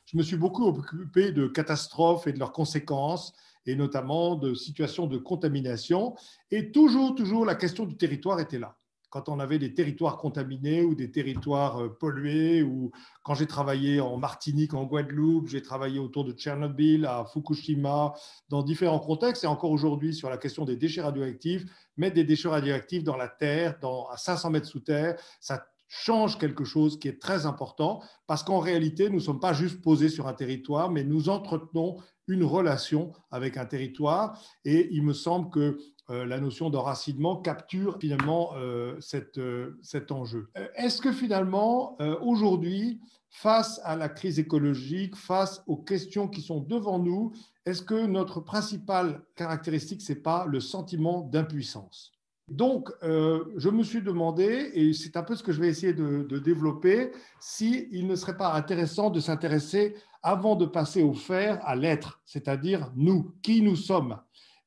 je me suis beaucoup occupé de catastrophes et de leurs conséquences, et notamment de situations de contamination. Et toujours, la question du territoire était là. Quand on avait des territoires contaminés ou des territoires pollués, ou quand j'ai travaillé en Martinique, en Guadeloupe, j'ai travaillé autour de Tchernobyl, à Fukushima, dans différents contextes, et encore aujourd'hui sur la question des déchets radioactifs, mettre des déchets radioactifs dans la terre, à 500 mètres sous terre, ça change quelque chose qui est très important, parce qu'en réalité, nous ne sommes pas juste posés sur un territoire, mais nous entretenons une relation avec un territoire, et il me semble que la notion d'enracinement capture finalement cet enjeu. Est-ce que finalement, aujourd'hui, face à la crise écologique, face aux questions qui sont devant nous, est-ce que notre principale caractéristique, ce n'est pas le sentiment d'impuissance ? Donc, je me suis demandé, et c'est un peu ce que je vais essayer de développer, s'il ne serait pas intéressant de s'intéresser, avant de passer au faire, à l'être, c'est-à-dire nous, qui nous sommes.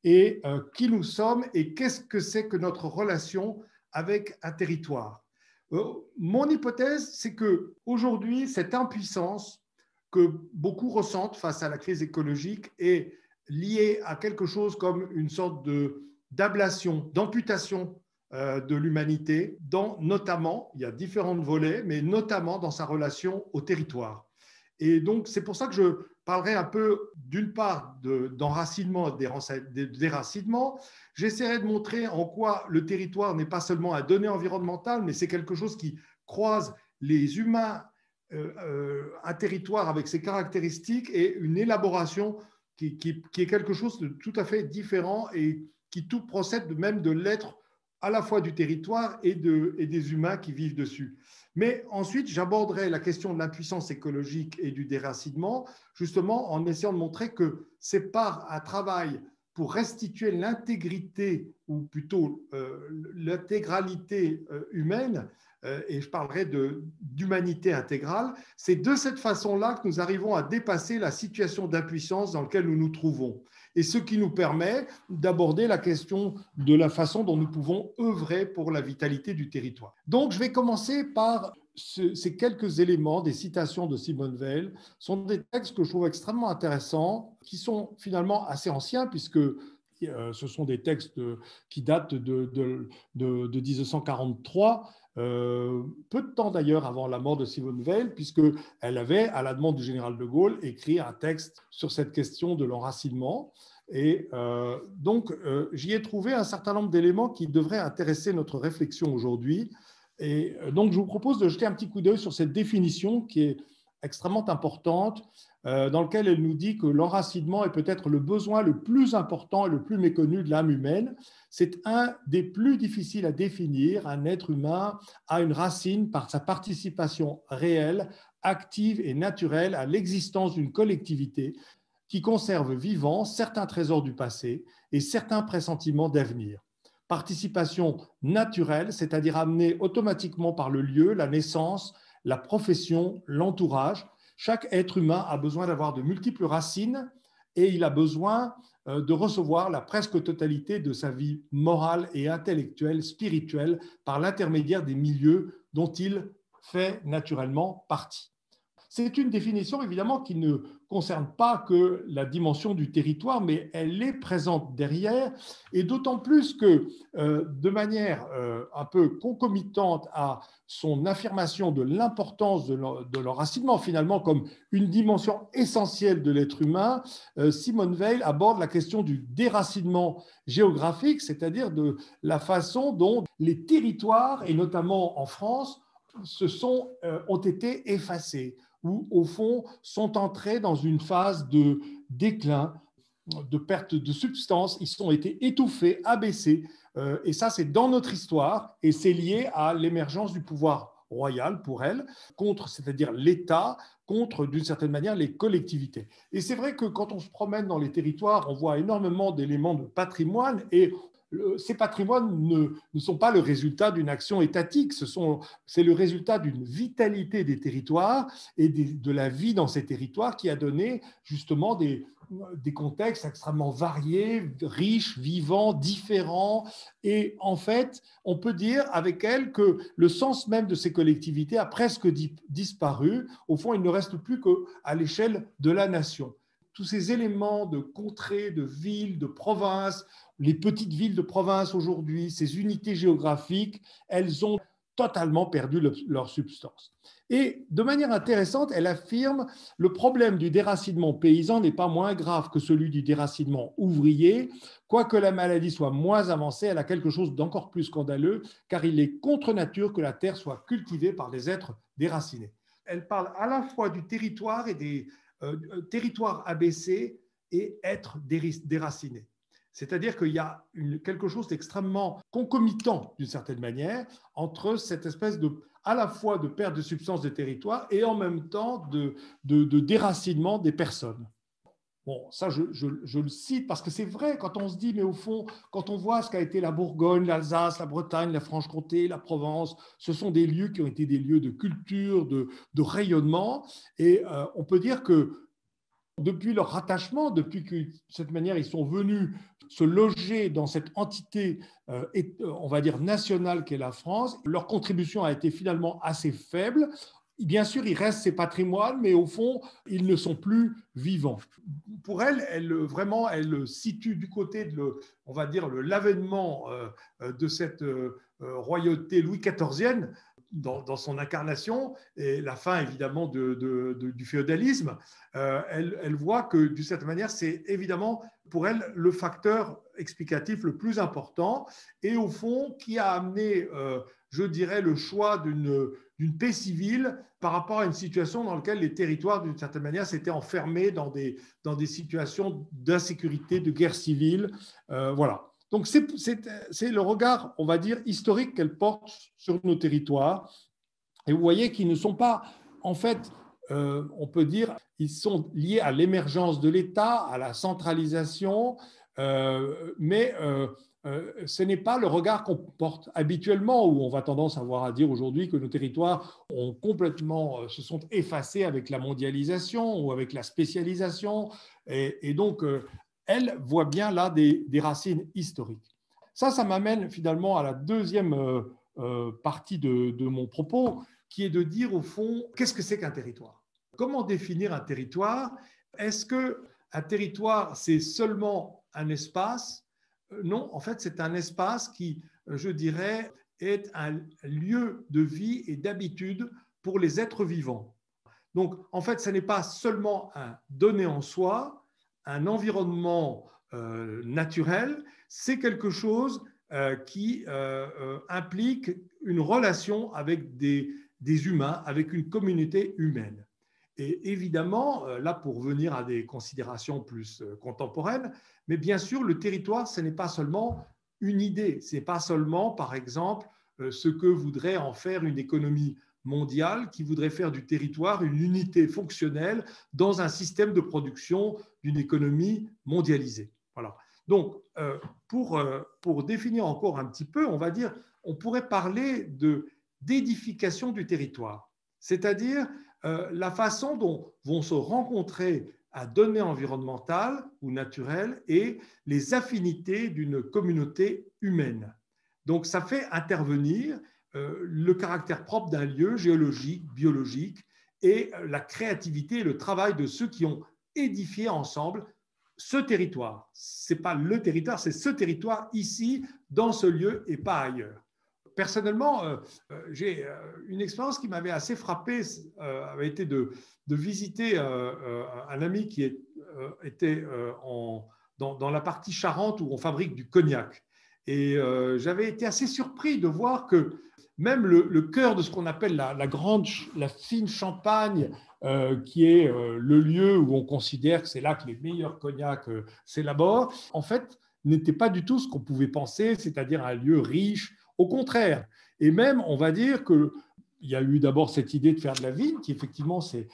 Et qui nous sommes et qu'est-ce que c'est que notre relation avec un territoire. Mon hypothèse, c'est qu'aujourd'hui, cette impuissance que beaucoup ressentent face à la crise écologique est liée à quelque chose comme une sorte d'ablation, d'amputation de l'humanité, notamment, il y a différents volets, mais notamment dans sa relation au territoire. Et donc, c'est pour ça que je parlerai un peu, d'une part, d'enracinement et de déracinement. J'essaierai de montrer en quoi le territoire n'est pas seulement un donné environnemental, mais c'est quelque chose qui croise les humains, un territoire avec ses caractéristiques et une élaboration qui est quelque chose de tout à fait différent et qui tout procède même de l'être à la fois du territoire et des humains qui vivent dessus. Mais ensuite, j'aborderai la question de l'impuissance écologique et du déracinement, justement en essayant de montrer que c'est par un travail pour restituer l'intégrité, ou plutôt l'intégralité humaine, et je parlerai d'humanité intégrale, c'est de cette façon-là que nous arrivons à dépasser la situation d'impuissance dans laquelle nous nous trouvons. Et ce qui nous permet d'aborder la question de la façon dont nous pouvons œuvrer pour la vitalité du territoire. Donc, je vais commencer par ces quelques éléments, des citations de Simone Weil. Ce sont des textes que je trouve extrêmement intéressants, qui sont finalement assez anciens, puisque ce sont des textes qui datent de 1943, peu de temps d'ailleurs avant la mort de Simone Weil, puisqu'elle avait, à la demande du général de Gaulle, écrit un texte sur cette question de l'enracinement. Et donc, j'y ai trouvé un certain nombre d'éléments qui devraient intéresser notre réflexion aujourd'hui. Et donc, je vous propose de jeter un petit coup d'œil sur cette définition qui est extrêmement importante, dans laquelle elle nous dit que l'enracinement est peut-être le besoin le plus important et le plus méconnu de l'âme humaine. C'est un des plus difficiles à définir. Un être humain a une racine par sa participation réelle, active et naturelle à l'existence d'une collectivité qui conserve vivants certains trésors du passé et certains pressentiments d'avenir. Participation naturelle, c'est-à-dire amenée automatiquement par le lieu, la naissance, la profession, l'entourage. Chaque être humain a besoin d'avoir de multiples racines et il a besoin de recevoir la presque totalité de sa vie morale et intellectuelle, spirituelle, par l'intermédiaire des milieux dont il fait naturellement partie. C'est une définition évidemment qui ne concerne pas que la dimension du territoire, mais elle est présente derrière, et d'autant plus que de manière un peu concomitante à son affirmation de l'importance de l'enracinement finalement comme une dimension essentielle de l'être humain, Simone Weil aborde la question du déracinement géographique, c'est-à-dire de la façon dont les territoires, et notamment en France, ont été effacés, ou au fond sont entrés dans une phase de déclin, de perte de substance, ils ont été étouffés, abaissés, et ça c'est dans notre histoire, et c'est lié à l'émergence du pouvoir royal pour elle, c'est-à-dire l'État, contre d'une certaine manière les collectivités. Et c'est vrai que quand on se promène dans les territoires, on voit énormément d'éléments de patrimoine, et ces patrimoines ne sont pas le résultat d'une action étatique, c'est le résultat d'une vitalité des territoires et de la vie dans ces territoires qui a donné justement des contextes extrêmement variés, riches, vivants, différents. Et en fait, on peut dire avec elle que le sens même de ces collectivités a presque disparu. Au fond, il ne reste plus qu'à l'échelle de la nation. Tous ces éléments de contrées, de villes, de provinces, les petites villes de province aujourd'hui, ces unités géographiques, elles ont totalement perdu leur substance. Et de manière intéressante, elle affirme le problème du déracinement paysan n'est pas moins grave que celui du déracinement ouvrier. Quoique la maladie soit moins avancée, elle a quelque chose d'encore plus scandaleux, car il est contre nature que la terre soit cultivée par des êtres déracinés. Elle parle à la fois du territoire et des territoires abaissés et êtres déracinés. C'est-à-dire qu'il y a quelque chose d'extrêmement concomitant, d'une certaine manière, entre cette espèce à la fois de perte de substance des territoires et en même temps de déracinement des personnes. Bon, ça, je le cite parce que c'est vrai, quand on se dit, mais au fond, quand on voit ce qu'a été la Bourgogne, l'Alsace, la Bretagne, la Franche-Comté, la Provence, ce sont des lieux qui ont été des lieux de culture, de rayonnement, et on peut dire que depuis leur rattachement, depuis que de cette manière ils sont venus se loger dans cette entité, on va dire nationale qu'est la France, leur contribution a été finalement assez faible. Bien sûr, il reste ces patrimoines, mais au fond, ils ne sont plus vivants. Pour elle, elle situe du côté on va dire, l'avènement de cette royauté Louis XIVienne, dans son incarnation, et la fin évidemment du féodalisme, elle voit que d'une certaine manière, c'est évidemment pour elle le facteur explicatif le plus important et au fond qui a amené, je dirais, le choix d'une paix civile par rapport à une situation dans laquelle les territoires, d'une certaine manière, s'étaient enfermés dans des situations d'insécurité, de guerre civile. Voilà. Donc, c'est le regard, on va dire, historique qu'elle porte sur nos territoires. Et vous voyez qu'ils ne sont pas, en fait, on peut dire, ils sont liés à l'émergence de l'État, à la centralisation, mais ce n'est pas le regard qu'on porte habituellement, où on va tendance à dire aujourd'hui que nos territoires se sont effacés avec la mondialisation ou avec la spécialisation. Et donc, elle voit bien là des racines historiques. Ça m'amène finalement à la deuxième partie de mon propos, qui est de dire au fond, qu'est-ce que c'est qu'un territoire? Comment définir un territoire? Est-ce qu'un territoire, c'est seulement un espace? Non, en fait, c'est un espace qui, je dirais, est un lieu de vie et d'habitude pour les êtres vivants. Donc, en fait, ce n'est pas seulement un donné en soi, un environnement naturel, c'est quelque chose qui implique une relation avec des humains, avec une communauté humaine. Et évidemment, là, pour venir à des considérations plus contemporaines, mais bien sûr, le territoire, ce n'est pas seulement une idée, ce n'est pas seulement, par exemple, ce que voudrait en faire une économie mondiale qui voudrait faire du territoire une unité fonctionnelle dans un système de production d'une économie mondialisée. Voilà. Donc, pour définir encore un petit peu, on va dire, on pourrait parler d'édification du territoire, c'est-à-dire la façon dont vont se rencontrer un donné environnemental ou naturel et les affinités d'une communauté humaine. Donc, ça fait intervenir le caractère propre d'un lieu géologique, biologique, et la créativité et le travail de ceux qui ont édifié ensemble ce territoire. Ce n'est pas le territoire, c'est ce territoire ici, dans ce lieu et pas ailleurs. Personnellement, j'ai une expérience qui m'avait assez frappé, avait été de visiter un ami qui était dans la partie Charente où on fabrique du cognac. Et j'avais été assez surpris de voir que même le cœur de ce qu'on appelle la fine Champagne, qui est le lieu où on considère que c'est là que les meilleurs cognacs s'élaborent, en fait, n'était pas du tout ce qu'on pouvait penser, c'est-à-dire un lieu riche. Au contraire. Et même, on va dire qu'il y a eu d'abord cette idée de faire de la vigne, qui effectivement, c'est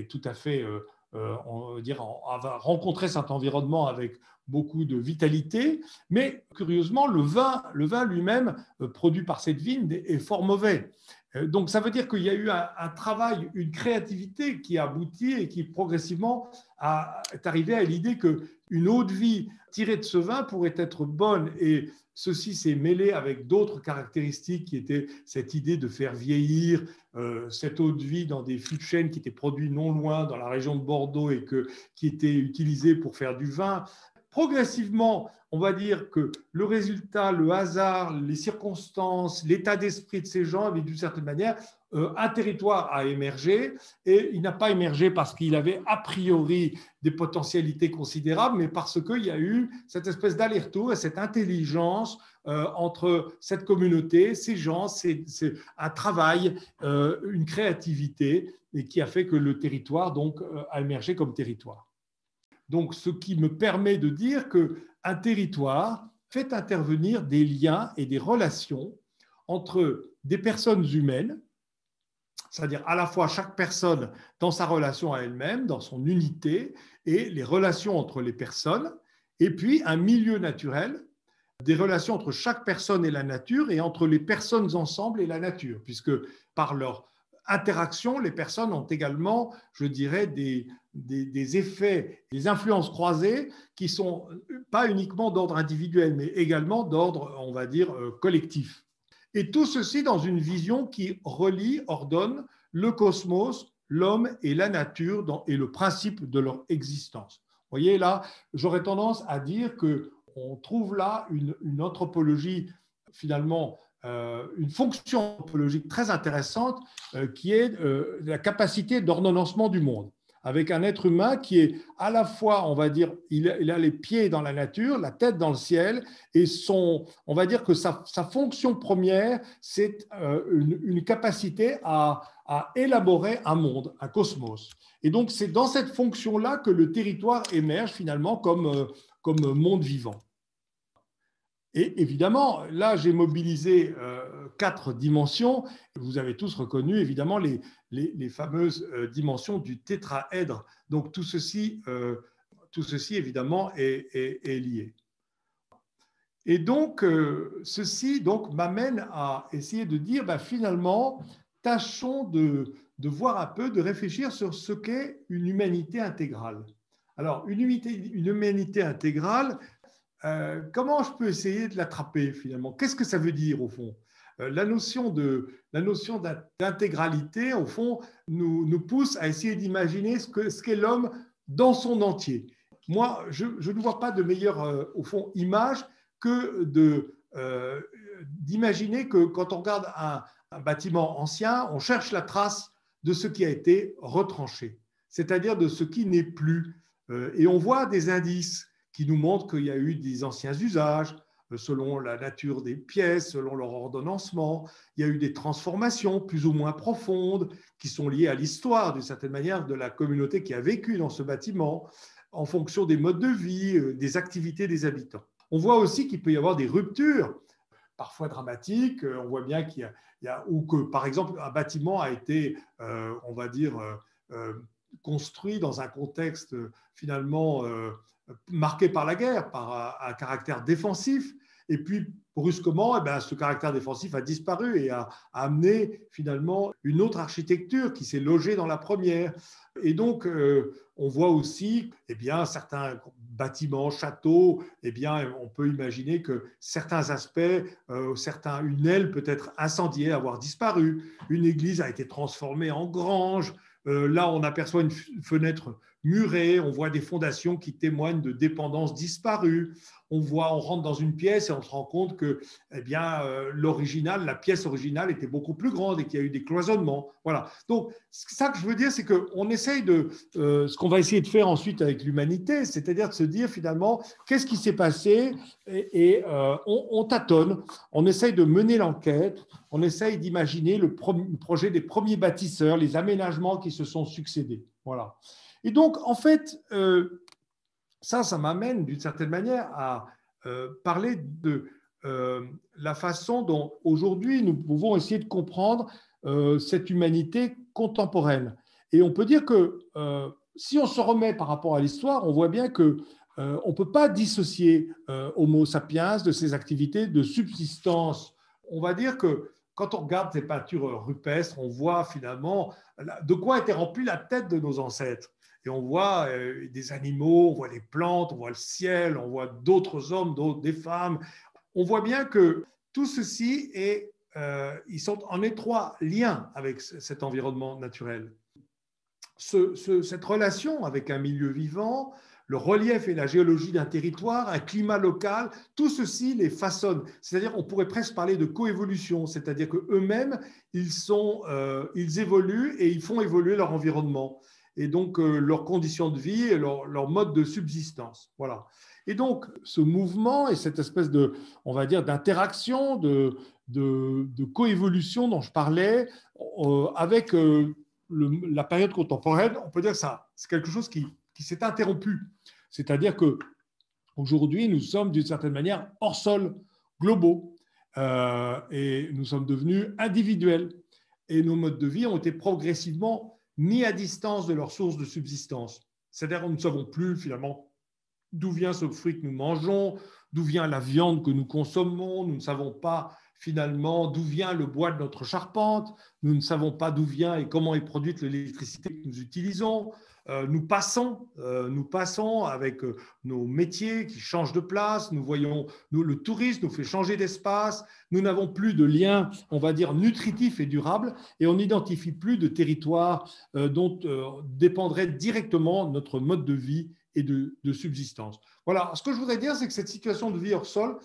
tout à fait on va dire, va rencontrer cet environnement avec beaucoup de vitalité, mais curieusement, le vin lui-même, produit par cette vigne, est fort mauvais. Donc, ça veut dire qu'il y a eu un travail, une créativité qui a abouti et qui progressivement est arrivé à l'idée qu'une eau de vie tirée de ce vin pourrait être bonne. Et ceci s'est mêlé avec d'autres caractéristiques qui étaient cette idée de faire vieillir cette eau de vie dans des fûts de chêne qui étaient produits non loin dans la région de Bordeaux et qui étaient utilisés pour faire du vin. Progressivement, on va dire que le résultat, le hasard, les circonstances, l'état d'esprit de ces gens avaient d'une certaine manière, un territoire a émergé, et il n'a pas émergé parce qu'il avait a priori des potentialités considérables, mais parce qu'il y a eu cette espèce d'aller-retour et cette intelligence entre cette communauté, ces gens, c'est un travail, une créativité, et qui a fait que le territoire donc, a émergé comme territoire. Donc, ce qui me permet de dire qu'un territoire fait intervenir des liens et des relations entre des personnes humaines, c'est-à-dire à la fois chaque personne dans sa relation à elle-même, dans son unité, et les relations entre les personnes, et puis un milieu naturel, des relations entre chaque personne et la nature, et entre les personnes ensemble et la nature, puisque par leur interaction, les personnes ont également, je dirais, des effets, des influences croisées qui ne sont pas uniquement d'ordre individuel, mais également d'ordre, on va dire, collectif. Et tout ceci dans une vision qui relie, ordonne le cosmos, l'homme et la nature et le principe de leur existence. Vous voyez, là, j'aurais tendance à dire qu'on trouve là une anthropologie, finalement, une fonction anthropologique très intéressante qui est la capacité d'ordonnancement du monde, avec un être humain qui est à la fois, on va dire, il a les pieds dans la nature, la tête dans le ciel, et on va dire que sa fonction première, c'est une capacité à élaborer un monde, un cosmos. Et donc, c'est dans cette fonction-là que le territoire émerge finalement comme monde vivant. Et évidemment, là, j'ai mobilisé 4 dimensions. Vous avez tous reconnu, évidemment, les fameuses dimensions du tétraèdre. Donc, tout ceci évidemment, est lié. Et donc, ceci m'amène à essayer de dire, finalement, tâchons de voir un peu, de réfléchir sur ce qu'est une humanité intégrale. Alors, une humanité intégrale, comment je peux essayer de l'attraper finalement? Qu'est-ce que ça veut dire au fond? La notion d'intégralité, au fond, nous pousse à essayer d'imaginer ce qu'est l'homme dans son entier. Moi, je ne vois pas de meilleure, au fond, image que d'imaginer que quand on regarde un bâtiment ancien, on cherche la trace de ce qui a été retranché, c'est-à-dire de ce qui n'est plus. Et on voit des indices qui nous montrent qu'il y a eu des anciens usages, selon la nature des pièces, selon leur ordonnancement. Il y a eu des transformations plus ou moins profondes qui sont liées à l'histoire, d'une certaine manière, de la communauté qui a vécu dans ce bâtiment, en fonction des modes de vie, des activités des habitants. On voit aussi qu'il peut y avoir des ruptures, parfois dramatiques. On voit bien qu'il y a ou que, par exemple, un bâtiment a été, on va dire, construit dans un contexte finalement marqué par la guerre, par un caractère défensif, et puis brusquement, ce caractère défensif a disparu et a amené finalement une autre architecture qui s'est logée dans la première. Et donc, on voit aussi certains bâtiments, châteaux, on peut imaginer que certains aspects, une aile peut être incendiée, avoir disparu. Une église a été transformée en grange. Là, on aperçoit une fenêtre murée, on voit des fondations qui témoignent de dépendances disparues. On rentre dans une pièce et on se rend compte que la pièce originale était beaucoup plus grande et qu'il y a eu des cloisonnements. Voilà. Donc, ça que je veux dire, c'est qu'on essaye ce qu'on va essayer de faire ensuite avec l'humanité, c'est-à-dire de se dire finalement, qu'est-ce qui s'est passé, et on tâtonne, on essaye de mener l'enquête, on essaye d'imaginer le projet des premiers bâtisseurs, les aménagements qui se sont succédés. Voilà. Et donc, en fait, ça m'amène d'une certaine manière à parler de la façon dont aujourd'hui nous pouvons essayer de comprendre cette humanité contemporaine. Et on peut dire que si on se remet par rapport à l'histoire, on voit bien que on ne peut pas dissocier Homo sapiens de ses activités de subsistance. On va dire que quand on regarde ces peintures rupestres, on voit finalement de quoi était remplie la tête de nos ancêtres. Et on voit des animaux, on voit des plantes, on voit le ciel, on voit d'autres hommes, des femmes. On voit bien que tout ceci ils sont en étroit lien avec cet environnement naturel. Cette relation avec un milieu vivant, le relief et la géologie d'un territoire, un climat local, tout ceci les façonne. C'est-à-dire, on pourrait presque parler de coévolution, c'est-à-dire qu'eux-mêmes, ils évoluent et ils font évoluer leur environnement et donc leurs conditions de vie et leur mode de subsistance. Voilà. Et donc, ce mouvement et cette espèce de, on va dire, d'interaction, de coévolution dont je parlais, avec la période contemporaine, on peut dire que c'est quelque chose qui s'est interrompu. C'est-à-dire qu'aujourd'hui, nous sommes d'une certaine manière hors sol, globaux, et nous sommes devenus individuels. Et nos modes de vie ont été progressivement mis à distance de leurs sources de subsistance. C'est-à-dire que nous ne savons plus finalement d'où vient ce fruit que nous mangeons, d'où vient la viande que nous consommons, nous ne savons pas finalement d'où vient le bois de notre charpente, nous ne savons pas d'où vient et comment est produite l'électricité que nous utilisons. Nous passons avec nos métiers qui changent de place, nous voyons, le tourisme nous fait changer d'espace, nous n'avons plus de lien, on va dire, nutritif et durable, et on n'identifie plus de territoire dont dépendrait directement notre mode de vie et de subsistance. Voilà, ce que je voudrais dire, c'est que cette situation de vie hors sol,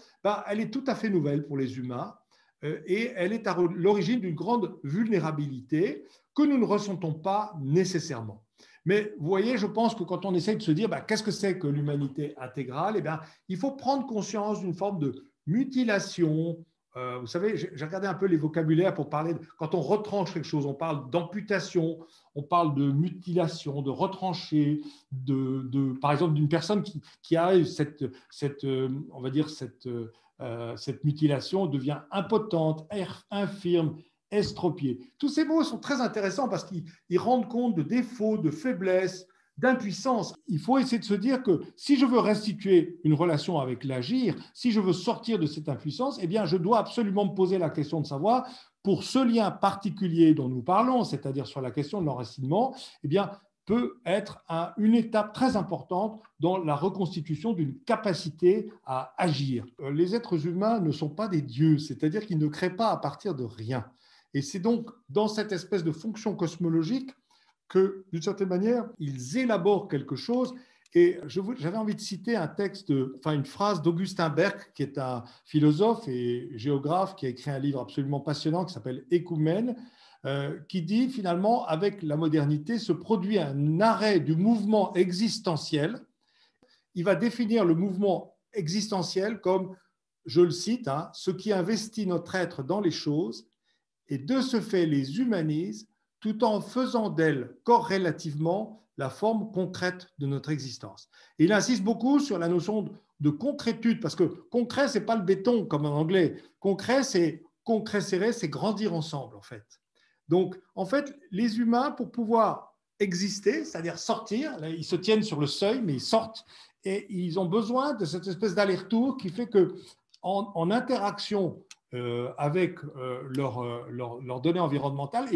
elle est tout à fait nouvelle pour les humains et elle est à l'origine d'une grande vulnérabilité que nous ne ressentons pas nécessairement. Mais vous voyez, je pense que quand on essaie de se dire qu'est-ce que c'est que l'humanité intégrale, il faut prendre conscience d'une forme de mutilation. Vous savez, j'ai regardé un peu les vocabulaires pour parler quand on retranche quelque chose, on parle d'amputation, on parle de mutilation, de retrancher, par exemple d'une personne qui a on va dire cette mutilation devient impotente, infirme, estropié. Tous ces mots sont très intéressants parce qu'ils rendent compte de défauts, de faiblesses, d'impuissance. Il faut essayer de se dire que si je veux restituer une relation avec l'agir, si je veux sortir de cette impuissance, je dois absolument me poser la question de savoir, pour ce lien particulier dont nous parlons, c'est-à-dire sur la question de l'enracinement, peut être une étape très importante dans la reconstitution d'une capacité à agir. Les êtres humains ne sont pas des dieux, c'est-à-dire qu'ils ne créent pas à partir de rien. Et c'est donc dans cette espèce de fonction cosmologique que, d'une certaine manière, ils élaborent quelque chose. Et j'avais envie de citer une phrase d'Augustin Berg, qui est un philosophe et géographe qui a écrit un livre absolument passionnant qui s'appelle Écoumène, qui dit finalement, avec la modernité, se produit un arrêt du mouvement existentiel. Il va définir le mouvement existentiel comme, je le cite, ce qui investit notre être dans les choses et de ce fait les humanise tout en faisant d'elles corrélativement la forme concrète de notre existence. Et il insiste beaucoup sur la notion de concrétude, parce que concret, ce n'est pas le béton comme en anglais. Concret serré, c'est grandir ensemble en fait. Donc, en fait, les humains, pour pouvoir exister, c'est-à-dire sortir, là, ils se tiennent sur le seuil, mais ils sortent, et ils ont besoin de cette espèce d'aller-retour qui fait qu'en interaction avec leurs données environnementales,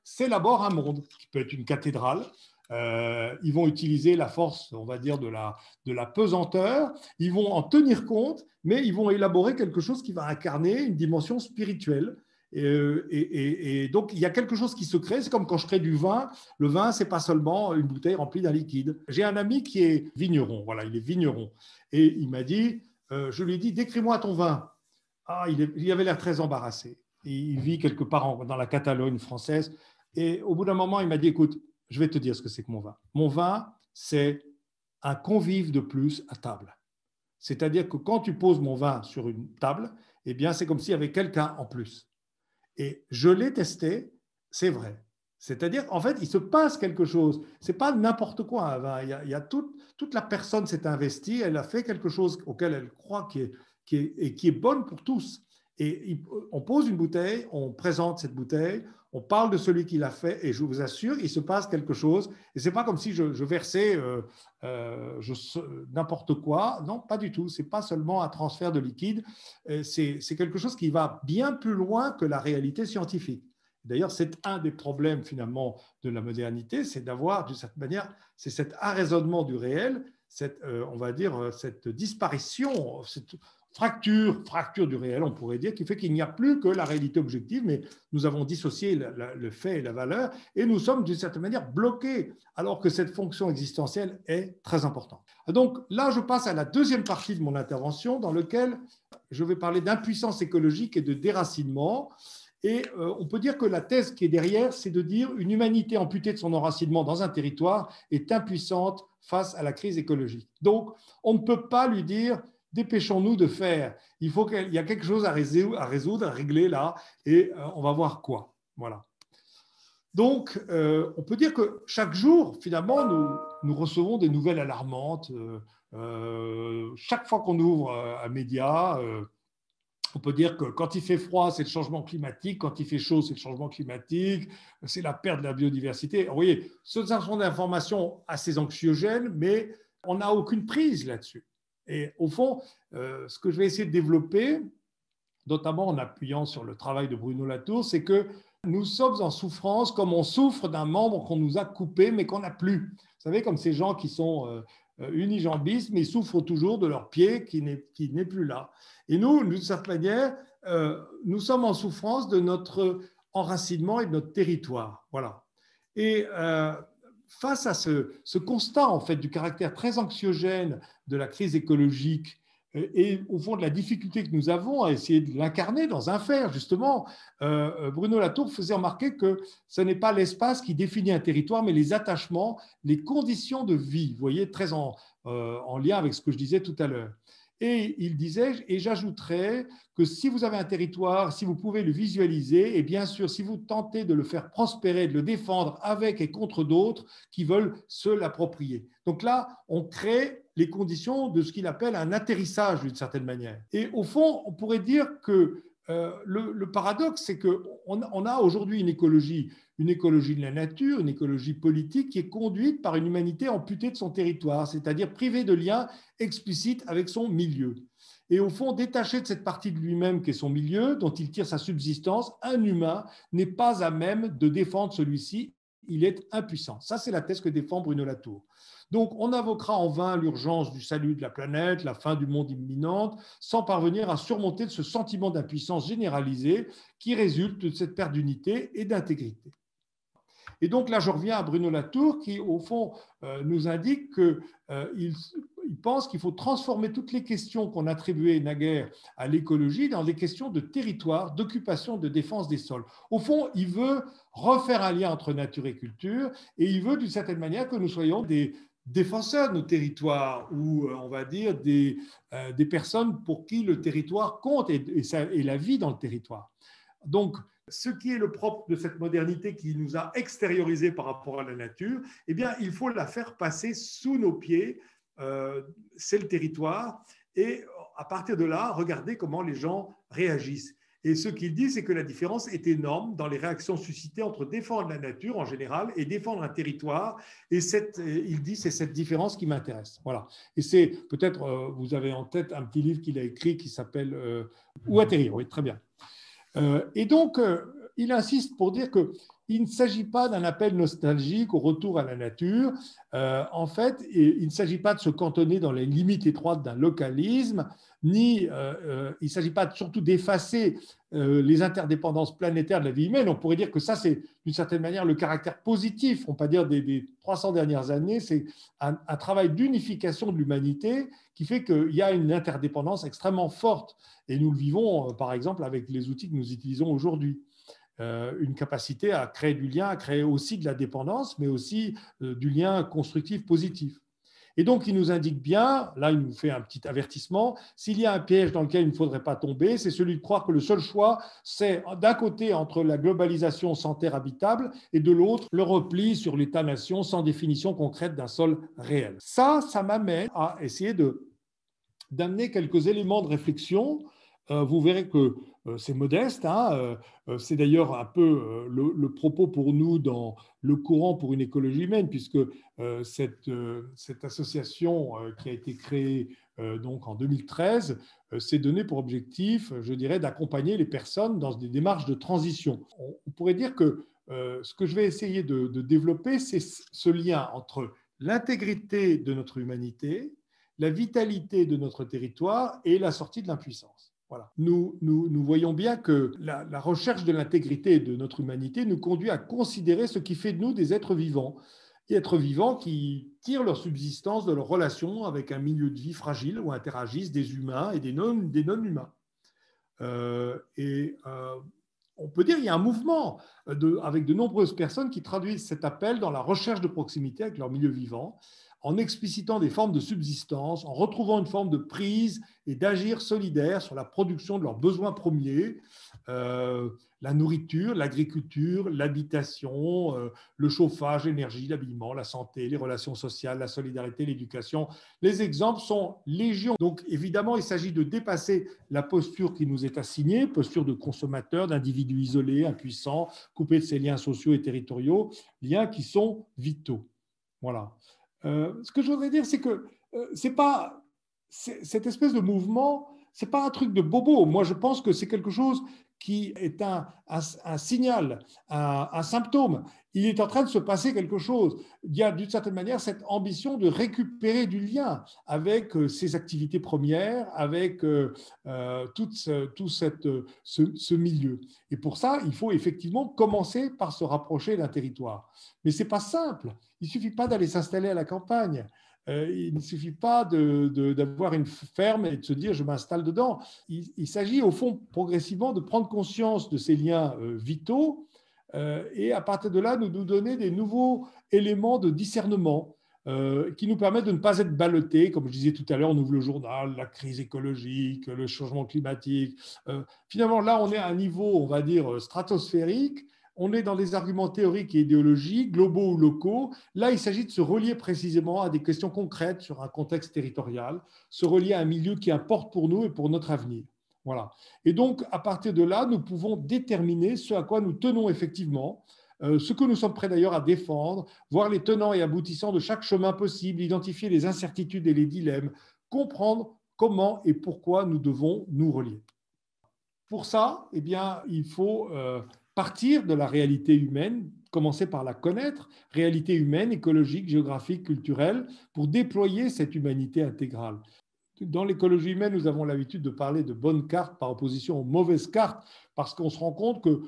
s'élabore un monde qui peut être une cathédrale. Ils vont utiliser la force, on va dire, de la pesanteur. Ils vont en tenir compte, mais ils vont élaborer quelque chose qui va incarner une dimension spirituelle. Et donc, il y a quelque chose qui se crée. C'est comme quand je crée du vin. Le vin, ce n'est pas seulement une bouteille remplie d'un liquide. J'ai un ami qui est vigneron. Voilà, il est vigneron. Et il m'a dit, je lui ai dit, décris-moi ton vin. Il avait l'air très embarrassé. Il vit quelque part dans la Catalogne française. Et au bout d'un moment, il m'a dit, écoute, je vais te dire ce que c'est que mon vin. Mon vin, c'est un convive de plus à table. C'est-à-dire que quand tu poses mon vin sur une table, c'est comme s'il y avait quelqu'un en plus. Et je l'ai testé, c'est vrai. C'est-à-dire, en fait, il se passe quelque chose. Ce n'est pas n'importe quoi un vin. Il y a toute la personne s'est investie, elle a fait quelque chose auquel elle croit qui est bonne pour tous. Et on pose une bouteille, on présente cette bouteille, on parle de celui qui l'a fait, et je vous assure, il se passe quelque chose. Et ce n'est pas comme si je versais n'importe quoi. Non, pas du tout. Ce n'est pas seulement un transfert de liquide. C'est quelque chose qui va bien plus loin que la réalité scientifique. D'ailleurs, c'est un des problèmes finalement de la modernité, c'est d'avoir, d'une certaine manière, c'est cet arraisonnement du réel, on va dire, cette disparition, cette fracture du réel, on pourrait dire, qui fait qu'il n'y a plus que la réalité objective, mais nous avons dissocié le fait et la valeur, et nous sommes d'une certaine manière bloqués, alors que cette fonction existentielle est très importante. Donc là, je passe à la deuxième partie de mon intervention, dans laquelle je vais parler d'impuissance écologique et de déracinement. Et on peut dire que la thèse qui est derrière, c'est de dire une humanité amputée de son enracinement dans un territoire est impuissante face à la crise écologique. Donc, on ne peut pas lui dire « dépêchons-nous de faire ». Il y a quelque chose à résoudre, à régler là, et on va voir quoi. Voilà. Donc, on peut dire que chaque jour, finalement, nous recevons des nouvelles alarmantes. Chaque fois qu'on ouvre un média, on peut dire que quand il fait froid, c'est le changement climatique. Quand il fait chaud, c'est le changement climatique. C'est la perte de la biodiversité. Vous voyez, ce sont des informations assez anxiogènes, mais on n'a aucune prise là-dessus. Et au fond, ce que je vais essayer de développer, notamment en appuyant sur le travail de Bruno Latour, c'est que nous sommes en souffrance comme on souffre d'un membre qu'on nous a coupé, mais qu'on n'a plus. Vous savez, comme ces gens qui sont unijambistes, mais ils souffrent toujours de leur pied qui n'est plus là. Et nous, d'une certaine manière, nous sommes en souffrance de notre enracinement et de notre territoire. Voilà. Et face à ce constat, en fait, du caractère très anxiogène de la crise écologique et au fond de la difficulté que nous avons à essayer de l'incarner dans un faire, justement, Bruno Latour faisait remarquer que ce n'est pas l'espace qui définit un territoire, mais les attachements, les conditions de vie, vous voyez, très en lien avec ce que je disais tout à l'heure. Et il disait, et j'ajouterais que si vous avez un territoire, si vous pouvez le visualiser, et bien sûr, si vous tentez de le faire prospérer, de le défendre avec et contre d'autres qui veulent se l'approprier. Donc là, on crée les conditions de ce qu'il appelle un atterrissage d'une certaine manière. Et au fond, on pourrait dire que le paradoxe, c'est qu'on a aujourd'hui une écologie de la nature, une écologie politique qui est conduite par une humanité amputée de son territoire, c'est-à-dire privée de liens explicites avec son milieu. Et au fond, détaché de cette partie de lui-même qui est son milieu, dont il tire sa subsistance, un humain n'est pas à même de défendre celui-ci, il est impuissant. Ça, c'est la thèse que défend Bruno Latour. Donc, on invoquera en vain l'urgence du salut de la planète, la fin du monde imminente, sans parvenir à surmonter ce sentiment d'impuissance généralisée qui résulte de cette perte d'unité et d'intégrité. Et donc là, je reviens à Bruno Latour qui, au fond, nous indique qu'il pense qu'il faut transformer toutes les questions qu'on attribuait naguère à l'écologie dans des questions de territoire, d'occupation, de défense des sols. Au fond, il veut refaire un lien entre nature et culture et il veut d'une certaine manière que nous soyons des défenseurs de nos territoires ou, on va dire, des personnes pour qui le territoire compte et la vie dans le territoire. Donc, ce qui est le propre de cette modernité qui nous a extériorisés par rapport à la nature, eh bien, il faut la faire passer sous nos pieds, c'est le territoire, et à partir de là, regardez comment les gens réagissent. Et ce qu'il dit, c'est que la différence est énorme dans les réactions suscitées entre défendre la nature en général et défendre un territoire. Et il dit, c'est cette différence qui m'intéresse. Voilà. Et c'est peut-être, vous avez en tête un petit livre qu'il a écrit qui s'appelle Où atterrir. Oui, très bien. Et donc, il insiste pour dire qu'il ne s'agit pas d'un appel nostalgique au retour à la nature. En fait, il ne s'agit pas de se cantonner dans les limites étroites d'un localisme, ni il ne s'agit pas surtout d'effacer les interdépendances planétaires de la vie humaine. On pourrait dire que ça, c'est d'une certaine manière le caractère positif, on peut dire, des 300 dernières années. C'est un travail d'unification de l'humanité qui fait qu'il y a une interdépendance extrêmement forte. Et nous le vivons, par exemple, avec les outils que nous utilisons aujourd'hui. Une capacité à créer du lien, à créer aussi de la dépendance, mais aussi du lien constructif positif. Et donc, il nous indique bien, là, il nous fait un petit avertissement, s'il y a un piège dans lequel il ne faudrait pas tomber, c'est celui de croire que le seul choix, c'est d'un côté entre la globalisation sans terre habitable et de l'autre, le repli sur l'État-nation sans définition concrète d'un sol réel. Ça m'amène à essayer d'amener quelques éléments de réflexion Vous verrez que c'est modeste, hein, c'est d'ailleurs un peu le propos pour nous dans le courant pour une écologie humaine, puisque cette association qui a été créée donc en 2013 s'est donnée pour objectif, je dirais, d'accompagner les personnes dans des démarches de transition. On pourrait dire que ce que je vais essayer de développer, c'est ce lien entre l'intégrité de notre humanité, la vitalité de notre territoire et la sortie de l'impuissance. Voilà. Nous voyons bien que la recherche de l'intégrité de notre humanité nous conduit à considérer ce qui fait de nous des êtres vivants, et êtres vivants qui tirent leur subsistance de leurs relations avec un milieu de vie fragile où interagissent des humains et des non-humains. On peut dire qu'il y a un mouvement avec de nombreuses personnes qui traduisent cet appel dans la recherche de proximité avec leur milieu vivant, en explicitant des formes de subsistance, en retrouvant une forme de prise et d'agir solidaire sur la production de leurs besoins premiers, la nourriture, l'agriculture, l'habitation, le chauffage, l'énergie, l'habillement, la santé, les relations sociales, la solidarité, l'éducation. Les exemples sont légion. Donc évidemment, il s'agit de dépasser la posture qui nous est assignée, posture de consommateur, d'individu isolé, impuissant, coupé de ses liens sociaux et territoriaux, liens qui sont vitaux. Voilà. Ce que je voudrais dire, c'est que cette espèce de mouvement, ce n'est pas un truc de bobo. Moi, je pense que c'est quelque chose qui est un signal, un symptôme. Il est en train de se passer quelque chose. Il y a d'une certaine manière cette ambition de récupérer du lien avec ses activités premières, avec tout ce milieu. Et pour ça, il faut effectivement commencer par se rapprocher d'un territoire. Mais ce n'est pas simple. Il ne suffit pas d'aller s'installer à la campagne. Il ne suffit pas d'avoir une ferme et de se dire je m'installe dedans. Il s'agit au fond progressivement de prendre conscience de ces liens vitaux et à partir de là, nous donner des nouveaux éléments de discernement qui nous permettent de ne pas être ballottés. Comme je disais tout à l'heure, on ouvre le journal, la crise écologique, le changement climatique. Finalement, là, on est à un niveau, on va dire, stratosphérique. On est dans des arguments théoriques et idéologiques, globaux ou locaux. Là, il s'agit de se relier précisément à des questions concrètes sur un contexte territorial, se relier à un milieu qui importe pour nous et pour notre avenir. Voilà. Et donc, à partir de là, nous pouvons déterminer ce à quoi nous tenons effectivement, ce que nous sommes prêts d'ailleurs à défendre, voir les tenants et aboutissants de chaque chemin possible, identifier les incertitudes et les dilemmes, comprendre comment et pourquoi nous devons nous relier. Pour ça, eh bien, il faut partir de la réalité humaine, commencer par la connaître, réalité humaine, écologique, géographique, culturelle, pour déployer cette humanité intégrale. Dans l'écologie humaine, nous avons l'habitude de parler de bonnes cartes par opposition aux mauvaises cartes, parce qu'on se rend compte que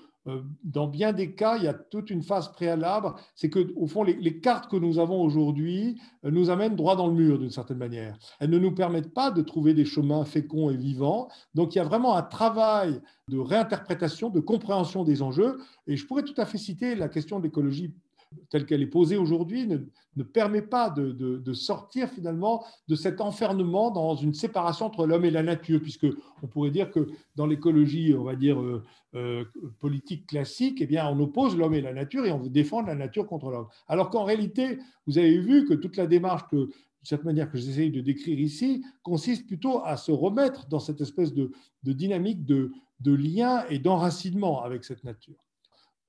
dans bien des cas, il y a toute une phase préalable. C'est qu'au fond, les cartes que nous avons aujourd'hui nous amènent droit dans le mur d'une certaine manière. Elles ne nous permettent pas de trouver des chemins féconds et vivants. Donc, il y a vraiment un travail de réinterprétation, de compréhension des enjeux. Et je pourrais tout à fait citer la question de l'écologie telle qu'elle est posée aujourd'hui, ne permet pas de sortir finalement de cet enfermement dans une séparation entre l'homme et la nature, puisque on pourrait dire que dans l'écologie, on va dire, politique classique, eh bien, on oppose l'homme et la nature et on veut défendre la nature contre l'homme. Alors qu'en réalité, vous avez vu que toute la démarche de cette manière que j'essaye de décrire ici, consiste plutôt à se remettre dans cette espèce de dynamique de lien et d'enracinement avec cette nature.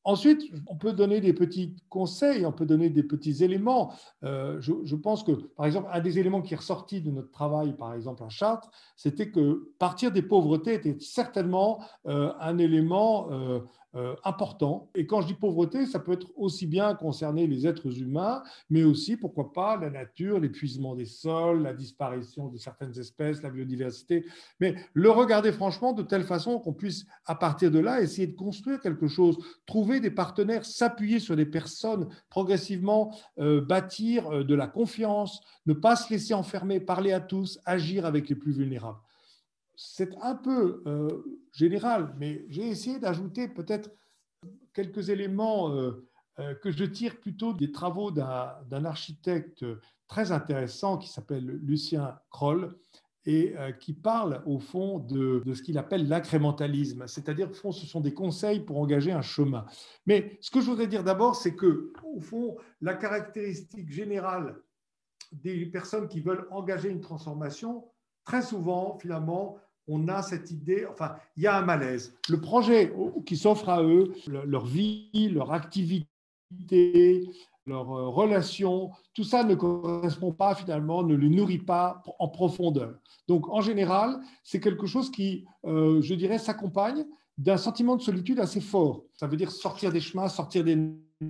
Ensuite, on peut donner des petits conseils, on peut donner des petits éléments. Je pense que, par exemple, un des éléments qui est ressorti de notre travail, par exemple à Chartres, c'était que partir des pauvretés était certainement un élément important. Et quand je dis pauvreté, ça peut être aussi bien concerner les êtres humains, mais aussi, pourquoi pas, la nature, l'épuisement des sols, la disparition de certaines espèces, la biodiversité. Mais le regarder franchement de telle façon qu'on puisse, à partir de là, essayer de construire quelque chose, trouver des partenaires, s'appuyer sur des personnes, progressivement bâtir de la confiance, ne pas se laisser enfermer, parler à tous, agir avec les plus vulnérables. C'est un peu général, mais j'ai essayé d'ajouter peut-être quelques éléments que je tire plutôt des travaux d'un architecte très intéressant qui s'appelle Lucien Kroll et qui parle au fond de ce qu'il appelle l'incrémentalisme, c'est-à-dire au fond ce sont des conseils pour engager un chemin. Mais ce que je voudrais dire d'abord, c'est que au fond la caractéristique générale des personnes qui veulent engager une transformation, très souvent finalement on a cette idée, enfin, il y a un malaise. Le projet qui s'offre à eux, leur vie, leur activité, leurs relations, tout ça ne correspond pas finalement, ne les nourrit pas en profondeur. Donc, en général, c'est quelque chose qui, je dirais, s'accompagne d'un sentiment de solitude assez fort. Ça veut dire sortir des chemins, sortir des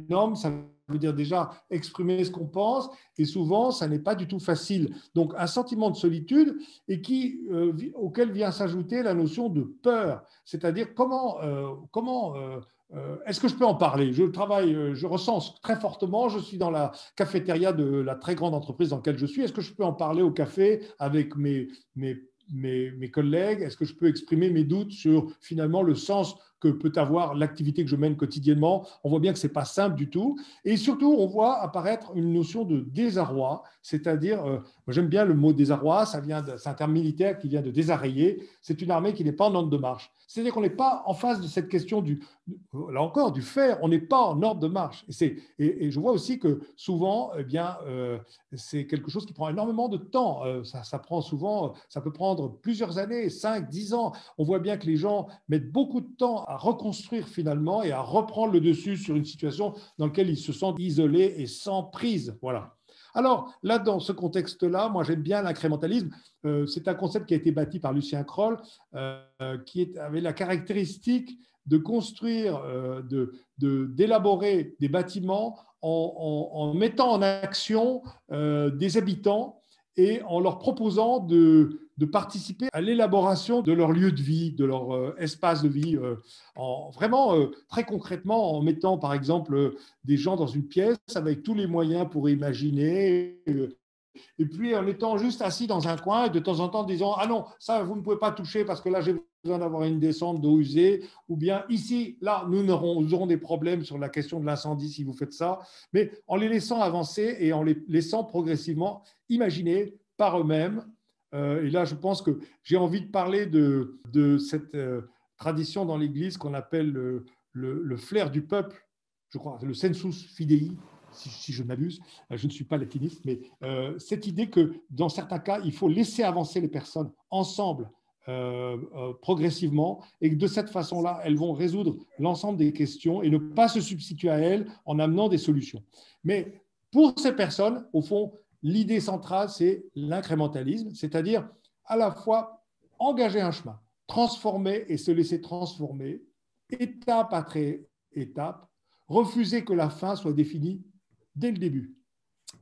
normes, ça veut dire déjà exprimer ce qu'on pense, et souvent, ça n'est pas du tout facile. Donc, un sentiment de solitude et auquel vient s'ajouter la notion de peur, c'est-à-dire comment est-ce que je peux en parler? Je travaille, je ressens très fortement, je suis dans la cafétéria de la très grande entreprise dans laquelle je suis. Est-ce que je peux en parler au café avec mes collègues? Est-ce que je peux exprimer mes doutes sur finalement le sens que peut avoir l'activité que je mène quotidiennement? On voit bien que ce n'est pas simple du tout. Et surtout, on voit apparaître une notion de désarroi, c'est-à-dire, moi j'aime bien le mot désarroi, c'est un terme militaire qui vient de désarrayer, c'est une armée qui n'est pas en ordre de marche. C'est-à-dire qu'on n'est pas en face de cette question là encore, du faire, on n'est pas en ordre de marche. Et je vois aussi que souvent, eh bien, c'est quelque chose qui prend énormément de temps. Ça prend souvent, ça peut prendre plusieurs années, 5, 10 ans. On voit bien que les gens mettent beaucoup de temps à reconstruire finalement et à reprendre le dessus sur une situation dans laquelle ils se sentent isolés et sans prise. Voilà. Alors, là, dans ce contexte-là, moi, j'aime bien l'incrémentalisme. C'est un concept qui a été bâti par Lucien Kroll, qui avait la caractéristique de construire, d'élaborer des bâtiments en mettant en action des habitants et en leur proposant de participer à l'élaboration de leur lieu de vie, de leur espace de vie, vraiment très concrètement en mettant par exemple des gens dans une pièce avec tous les moyens pour imaginer, et puis en étant juste assis dans un coin et de temps en temps disant « Ah non, ça vous ne pouvez pas toucher parce que là j'ai besoin d'avoir une descente d'eau usée » ou bien « Ici, là, nous aurons des problèmes sur la question de l'incendie si vous faites ça », mais en les laissant avancer et en les laissant progressivement imaginer par eux-mêmes. Et là, je pense que j'ai envie de parler de cette tradition dans l'Église qu'on appelle le flair du peuple, je crois, le sensus fidei, si je ne m'abuse, je ne suis pas latiniste, mais cette idée que dans certains cas, il faut laisser avancer les personnes ensemble, progressivement, et que de cette façon-là, elles vont résoudre l'ensemble des questions et ne pas se substituer à elles en amenant des solutions. Mais pour ces personnes, au fond, l'idée centrale, c'est l'incrémentalisme, c'est-à-dire à la fois engager un chemin, transformer et se laisser transformer, étape après étape, refuser que la fin soit définie dès le début.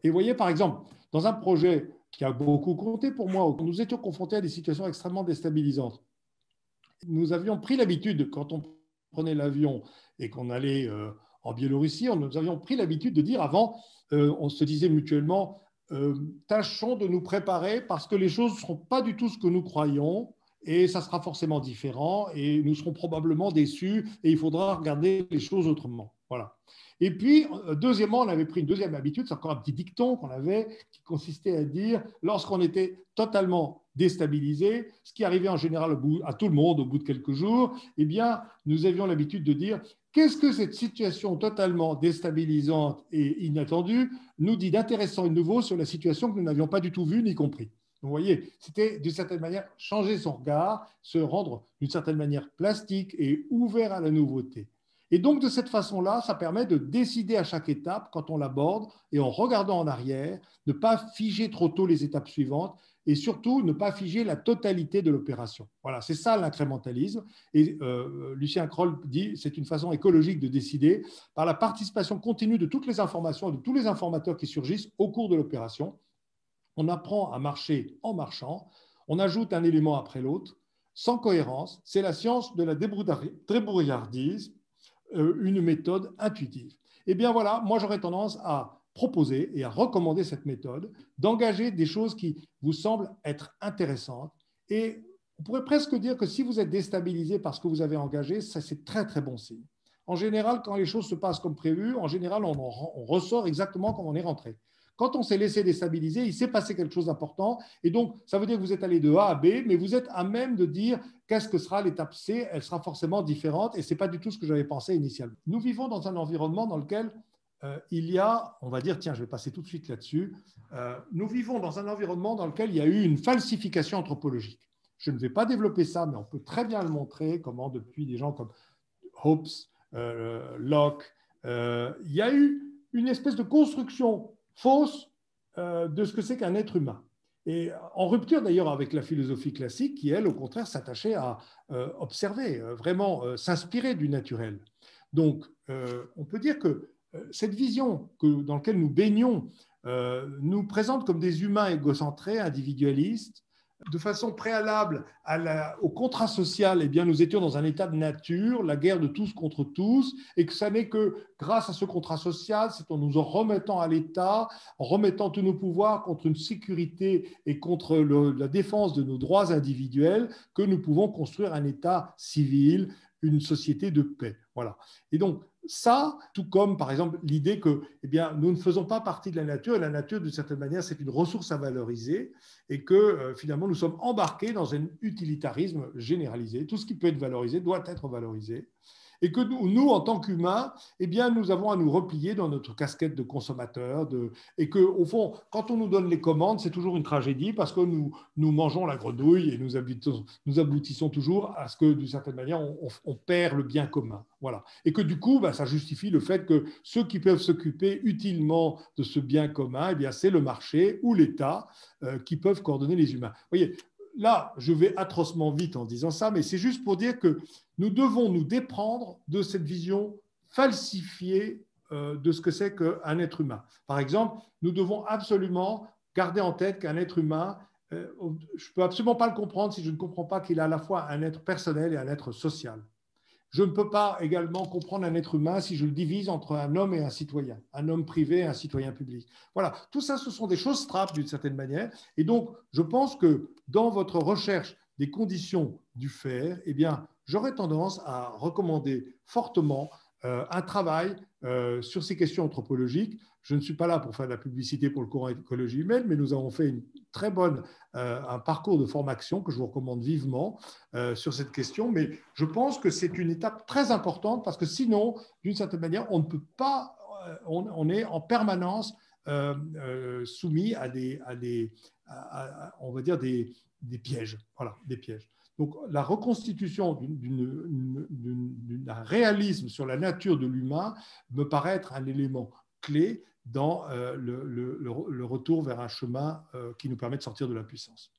Et vous voyez, par exemple, dans un projet qui a beaucoup compté pour moi, nous étions confrontés à des situations extrêmement déstabilisantes. Nous avions pris l'habitude, quand on prenait l'avion et qu'on allait en Biélorussie, nous avions pris l'habitude de dire avant, on se disait mutuellement, tâchons de nous préparer parce que les choses ne seront pas du tout ce que nous croyons et ça sera forcément différent et nous serons probablement déçus et il faudra regarder les choses autrement. Voilà. Et puis, deuxièmement, on avait pris une deuxième habitude, c'est encore un petit dicton qu'on avait, qui consistait à dire, lorsqu'on était totalement déstabilisé, ce qui arrivait en général à tout le monde au bout de quelques jours, eh bien, nous avions l'habitude de dire, qu'est-ce que cette situation totalement déstabilisante et inattendue nous dit d'intéressant et de nouveau sur la situation que nous n'avions pas du tout vue ni compris. Vous voyez, c'était d'une certaine manière changer son regard, se rendre d'une certaine manière plastique et ouvert à la nouveauté. Et donc, de cette façon-là, ça permet de décider à chaque étape, quand on l'aborde, et en regardant en arrière, ne pas figer trop tôt les étapes suivantes, et surtout ne pas figer la totalité de l'opération. Voilà, c'est ça l'incrémentalisme. Et Lucien Kroll dit c'est une façon écologique de décider par la participation continue de toutes les informations et de tous les informateurs qui surgissent au cours de l'opération. On apprend à marcher en marchant, on ajoute un élément après l'autre, sans cohérence. C'est la science de la débrouillardise, une méthode intuitive. Eh bien voilà, moi j'aurais tendance à proposer et à recommander cette méthode, d'engager des choses qui vous semblent être intéressantes. Et on pourrait presque dire que si vous êtes déstabilisé par ce que vous avez engagé, ça c'est très très bon signe. En général, quand les choses se passent comme prévu, en général, on ressort exactement comme on est rentré. Quand on s'est laissé déstabiliser, il s'est passé quelque chose d'important. Et donc, ça veut dire que vous êtes allé de A à B, mais vous êtes à même de dire qu'est-ce que sera l'étape C. Elle sera forcément différente et ce n'est pas du tout ce que j'avais pensé initialement. Nous vivons dans un environnement dans lequel il y a, on va dire, tiens, je vais passer tout de suite là-dessus, nous vivons dans un environnement dans lequel il y a eu une falsification anthropologique. Je ne vais pas développer ça, mais on peut très bien le montrer, comment depuis des gens comme Hobbes, Locke, il y a eu une espèce de construction fausse de ce que c'est qu'un être humain. Et en rupture d'ailleurs avec la philosophie classique qui, elle, au contraire, s'attachait à observer, vraiment s'inspirer du naturel. Donc, on peut dire que cette vision dans laquelle nous baignons nous présente comme des humains égocentrés, individualistes. De façon préalable au contrat social, eh bien, nous étions dans un état de nature, la guerre de tous contre tous, et que ça n'est que grâce à ce contrat social, c'est en nous en remettant à l'État, en remettant tous nos pouvoirs contre une sécurité et contre la défense de nos droits individuels, que nous pouvons construire un État civil, une société de paix. Voilà. Et donc, ça, tout comme, par exemple, l'idée que eh bien, nous ne faisons pas partie de la nature, et la nature, d'une certaine manière, c'est une ressource à valoriser, et que finalement, nous sommes embarqués dans un utilitarisme généralisé. Tout ce qui peut être valorisé doit être valorisé. Et que nous en tant qu'humains, eh bien, nous avons à nous replier dans notre casquette de consommateur, et qu'au fond, quand on nous donne les commandes, c'est toujours une tragédie parce que nous mangeons la grenouille et nous aboutissons toujours à ce que, d'une certaine manière, on perd le bien commun. Voilà. Et que du coup, ça justifie le fait que ceux qui peuvent s'occuper utilement de ce bien commun, eh bien, c'est le marché ou l'État qui peuvent coordonner les humains. Vous voyez, là, je vais atrocement vite en disant ça, mais c'est juste pour dire que nous devons nous déprendre de cette vision falsifiée de ce que c'est qu'un être humain. Par exemple, nous devons absolument garder en tête qu'un être humain, je ne peux absolument pas le comprendre si je ne comprends pas qu'il a à la fois un être personnel et un être social. Je ne peux pas également comprendre un être humain si je le divise entre un homme et un citoyen, un homme privé et un citoyen public. Voilà, tout ça, ce sont des choses trappes d'une certaine manière. Et donc, je pense que dans votre recherche des conditions du faire, eh bien, j'aurais tendance à recommander fortement un travail sur ces questions anthropologiques. Je ne suis pas là pour faire de la publicité pour le courant écologie humaine, mais nous avons fait un parcours de formation que je vous recommande vivement sur cette question. Mais je pense que c'est une étape très importante parce que sinon, d'une certaine manière, on ne peut pas, on est en permanence soumis on va dire des pièges. Voilà, des pièges. Donc, la reconstitution d'un réalisme sur la nature de l'humain me paraît être un élément clé dans le retour vers un chemin qui nous permet de sortir de l'impuissance.